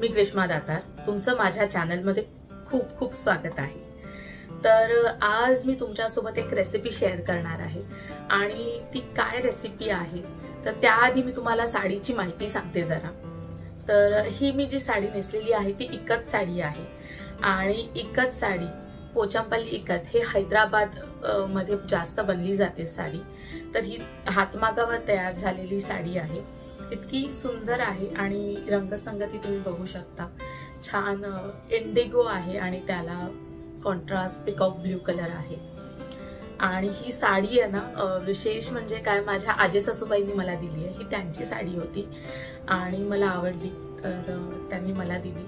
मी ग्रीष्मा दातार, तुमचं माझ्या चॅनलमध्ये खूप खूप स्वागत आहे। तर आज मी तुमच्यासोबत एक रेसिपी शेअर करणार आहे आणि ती काय रेसिपी आहे तर त्याआधी मी तुम्हाला साडीची माहिती सांगते जरा। तर ही मी जी साडी नेसलेली आहे ती इकत साडी आहे आणि इकत साडी पोचमपल्ली इकत हे हैदराबाद मध्ये जास्त बनली जाते साडी। तर ही हातमागावर तयार झालेली साडी आहे, इतकी सुंदर आहे आणि रंगसंगती तुम्ही बघू शकता, छान इंडिगो आहे आणि त्याला कॉन्ट्रास्ट पिकॉक ब्लू कलर आहे। आणि ही साडी आहे ना, विशेष म्हणजे काय, माझ्या आजी सासूबाईंनी मला दिली आहे। ही त्यांची साडी होती आणि मला आवडली तर त्यांनी मला दिली।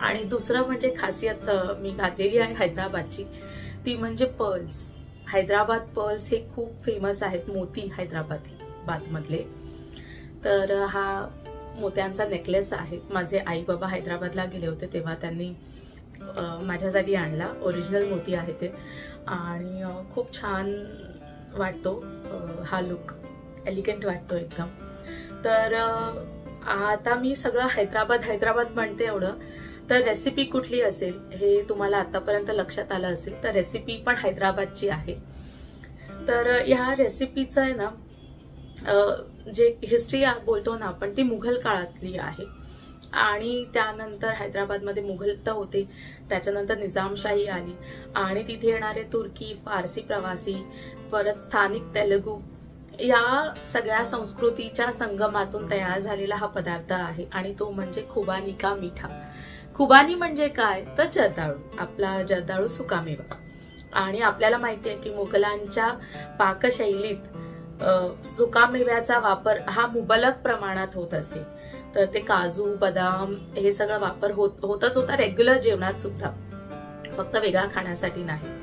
आणि दुसरं म्हणजे खासियत मी घातलेली आहे हैदराबादची, ती म्हणजे पर्ल्स। हैदराबाद पर्ल्स हे खूप फेमस आहेत, मोती हैदराबाद मधले। तर हा मोत्यांचा नेकलेस आहे। माझे आई बाबा हैदराबादला गेले होते तेव्हा त्यांनी माझ्यासाठी आणला, ओरिजिनल मोती आहे ते आणि खूप छान वाटतो हा लुक, एलिगंट वाटतो एकदम। तर आता मी सगळं हैदराबाद म्हणते एवढं, तर रेसिपी कुठली असेल हे तुम्हाला आतापर्यंत लक्षात आलं असेल, तर रेसिपी पण हैदराबादची आहे। तर या रेसिपीचं आहे ना, जे हिस्ट्री बोलतो ना आपण, ती मुघल काळातली आहे आणि त्यानंतर हैदराबादमध्ये मुघल तर होते, त्याच्यानंतर निजामशाही आली आणि तिथे येणारे तुर्की, फारसी प्रवासी, परत स्थानिक तेलुगू, या सगळ्या संस्कृतीच्या संगमातून तयार झालेला हा पदार्थ आहे आणि तो म्हणजे खुबानी का मीठा। खुबानी म्हणजे काय तर जर्दाळू, आपला जर्दाळू सुकामेवा। आणि आपल्याला माहिती आहे की मुघलांच्या पाकशैलीत सुकामेव्याचा वापर हा मुबलक प्रमाणात होत असे। तर ते काजू, बदाम हे सगळं वापर होतच होता रेग्युलर जेवणात सुद्धा, फक्त वेगळा खाण्यासाठी नाही।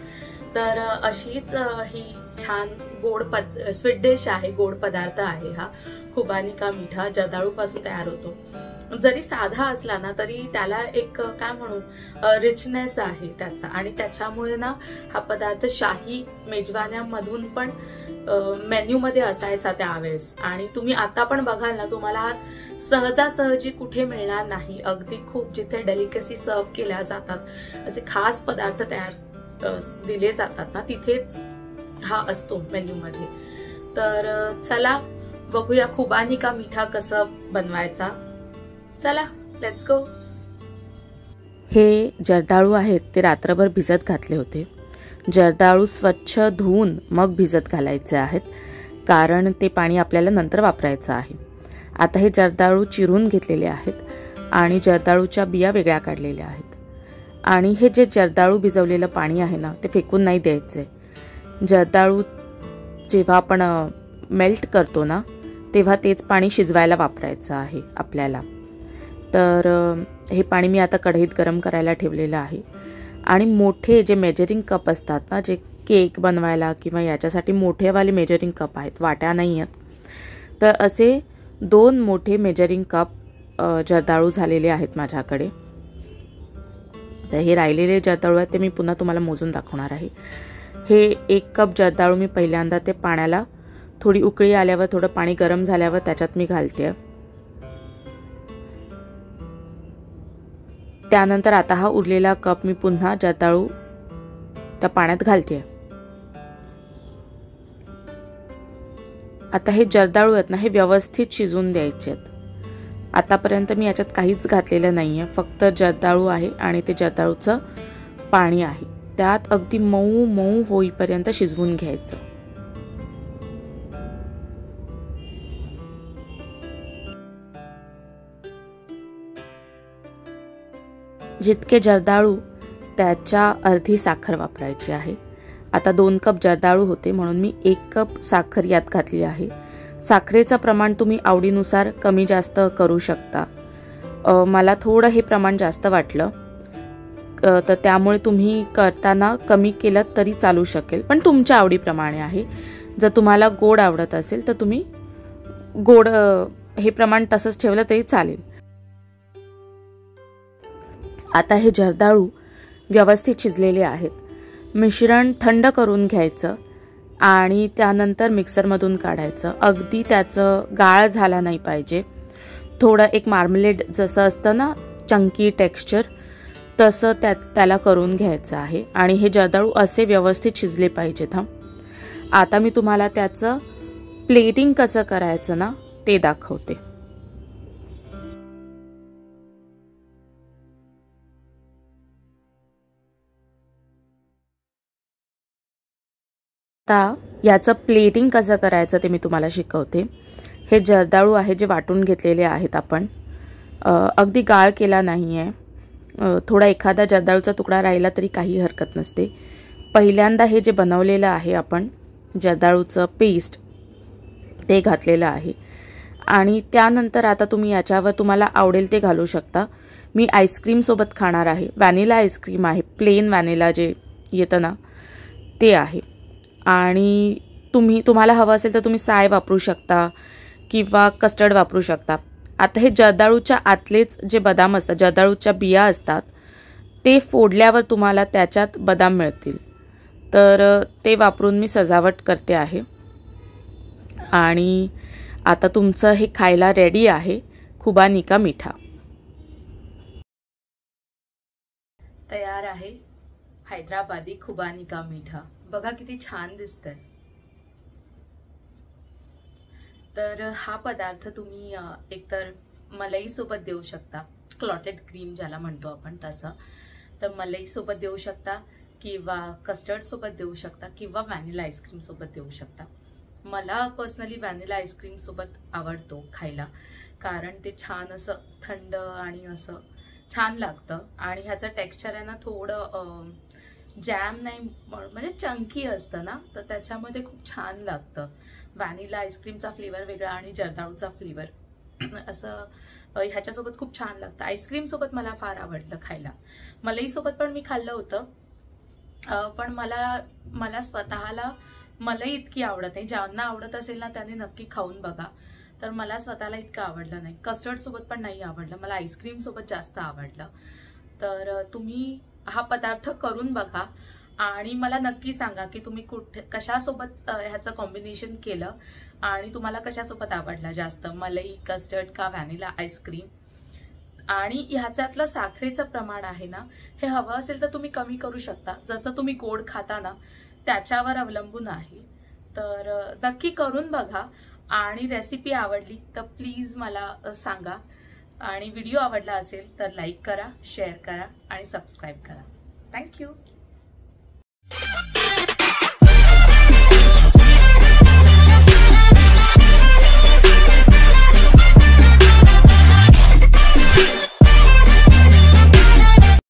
तर अशीच ही छान गोड स्वीट डिश आहे, गोड पदार्थ आहे हा खुबानी का मीठा, जर्दाळू पासून तयार होतो। जरी साधा असला ना तरी त्याला एक काय म्हणू रिचनेस आहे त्याचा, आणि त्याच्यामुळे ना हा पदार्थ शाही मेजवान्यांमधून पण मेन्यू मध्ये असायचा त्यावेळेस। आणि तुम्ही आता पण बघाल ना, तुम्हाला हा सहजासहजी कुठे मिळणार नाही। अगदी खूप जिथे डेलिकेसी सर्व केल्या जातात, असे खास पदार्थ तयार दिले जातात ना, तिथेच हा असतो मेन्यू मध्ये। तर चला बघूया खुबानी का मीठा कसं बनवायचा। चला लेट्स गो। हे जर्दाळू आहेत ते रात्रभर भिजत घातले होते। जर्दाळू स्वच्छ धुवून मग भिजत घालायचे आहेत, कारण ते पाणी आपल्याला नंतर वापरायचं आहे। आता हे जर्दाळू चिरून घेतलेले आहेत आणि जर्दाळूच्या बिया वेगळ्या काढलेल्या आहेत। आणि हे जे जर्दाळू भिजवलेलं पाणी आहे ना, ते फेकून नाही द्यायचे। जर्दाळू जेव्हा आपण मेल्ट करतो ना, तेव्हा तेच पाणी शिजवायला वापरायचं आहे आपल्याला। तर हे पाणी मी आता कढईत गरम करायला ठेवलेलं आहे। आणि मोठे जे मेजरिंग कप असतात ना, जे केक बनवायला किंवा याच्यासाठी मोठेवाले मेजरिंग कप आहेत, वाट्या नाही आहेत, तर असे 2 मोठे मेजरिंग कप जर्दाळू झालेले आहेत माझ्याकडे। तर हे राहिलेले जर्दाळू आहेत ते मी पुन्हा तुम्हाला मोजून दाखवणार आहे। हे 1 कप जर्दाळू मी पहिल्यांदा ते पाण्याला थोडी उकळी आल्यावर, थोडं पाणी गरम झाल्यावर त्याच्यात मी घालते। त्यानंतर आता हा उरलेला कप मी पुन्हा जर्दाळू त्या पाण्यात घालते। आता हे जर्दाळू आहेत ना, हे व्यवस्थित शिजून द्यायचे आहेत। आतापर्यंत मी याच्यात काहीच घातलेलं नाहीये, फक्त जर्दाळू आहे आणि ते जर्दाळूचं पाणी आहे, त्यात अगदी मऊ मऊ होईपर्यंत शिजवून घ्यायचं। जितके जर्दाळू त्याच्या अर्धी साखर वापरायची आहे। आता 2 कप जर्दाळू होते म्हणून मी 1 कप साखर यात घातली आहे। साखरेचं प्रमाण तुम्ही आवडीनुसार कमी जास्त करू शकता। मला थोडं हे प्रमाण जास्त वाटलं, तर त्यामुळे तुम्ही करताना कमी केलं तरी चालू शकेल, पण तुमच्या आवडीप्रमाणे आहे। जर तुम्हाला गोड आवडत असेल तर तुम्ही गोड हे प्रमाण तसंच ठेवलं तरी चालेल। आता हे जर्दाळू व्यवस्थित शिजलेले आहेत। मिश्रण थंड करून घ्यायचं आणि त्यानंतर मिक्सरमधून काढायचं। अगदी त्याचं गाळ झाला नाही पाहिजे, थोडं एक मार्मलेड जसं असतं ना, चंकी टेक्स्चर, तसं त्याला करून घ्यायचं आहे. आणि हे जर्दाळू असे व्यवस्थित शिजले पाहिजेत. आता मी तुम्हाला त्याचं प्लेटिंग कसं करायचं ना ते दाखवते. आता याचं प्लेटिंग कसं करायचं ते मी तुम्हाला शिकवते. हे जर्दाळू आहे जे वाटून घेतलेले आहेत आपण, अगदी गाळ केला नाही आहे. थोडा एखादा जर्दाळूचा तुकडा राहिला तरी काही हरकत नसते. पहिल्यांदा हे जे बनवलेलं आहे आपण जर्दाळूचं पेस्ट ते घातलेलं आहे. आणि त्यानंतर आता तुम्ही याच्यावर तुम्हाला आवडेल ते घालू शकता. मी आईस्क्रीमसोबत खाणार आहे. व्हॅनिला आईस्क्रीम आहे, प्लेन व्हॅनिला जे येतं ना ते आहे. आणि तुम्हाला हवं असेल तर तुम्ही साय वापरू शकता किंवा कस्टर्ड वापरू शकता. आता हे जर्दाळूच्या आतलेच जे बदाम असतात, जर्दाळूच्या बिया असतात, ते फोडल्यावर तुम्हाला त्याच्यात बदाम मिळतील. तर ते वापरून मी सजावट करते आहे. आणि आता तुमचं हे खायला रेडी आहे खुबानी का मीठा. तयार आहे हैदराबादी खुबानी का मीठा. बघा किती छान दिसतंय. तर हा पदार्थ तुम्ही एकतर मलाई सोबत देऊ शकता, क्लॉटेड क्रीम ज्याला म्हणतो आपण तसं, तर मलाई सोबत देऊ शकता किंवा कस्टर्ड सोबत देऊ शकता किंवा व्हॅनिला आईस्क्रीम सोबत देऊ शकता. मला पर्सनली व्हॅनिला आईस्क्रीम सोबत आवडतो खायला, कारण ते छान असं थंड आणि असं छान लागतं. आणि ह्याचं टेक्स्चर आहे ना थोडं जॅम नाही, म्हणजे चंकी असतं ना, तर त्याच्यामध्ये खूप छान लागतं. व्हॅनिला आईस्क्रीमचा फ्लेवर वेगळा आणि जर्दाळूचा फ्लेवर असं ह्याच्यासोबत खूप छान लागतं. आईस्क्रीमसोबत मला फार आवडलं खायला. मलईसोबत पण मी खाल्लं होतं, पण मला स्वतःला मलाई इतकी आवडत नाही. ज्यांना आवडत असेल ना त्याने नक्की खाऊन बघा. तर मला स्वतःला इतकं आवडलं नाही. कस्टर्ड सोबत पण नाही आवडलं, मला आईस्क्रीम सोबत जास्त आवडलं. तर तुम्ही हा पदार्थ करून बघा आणि मला नक्की सांगा की तुम्ही कशासोबत ह्याचं कॉम्बिनेशन केलं आणि तुम्हाला कशासोबत आवडला जास्त, मलाई, कस्टर्ड का व्हॅनिला आईस्क्रीम. आणि ह्याच्यातलं साखरेचं प्रमाण आहे ना, हे हवं असेल तर तुम्ही कमी करू शकता. जसं तुम्ही गोड खाता ना त्याच्यावर अवलंबून आहे. तर नक्की करून बघा. आणि रेसिपी आवडली तर प्लीज मला सांगा. आणि व्हिडिओ आवडला असेल तर लाईक करा, शेअर करा आणि सबस्क्राईब करा. थँक्यू.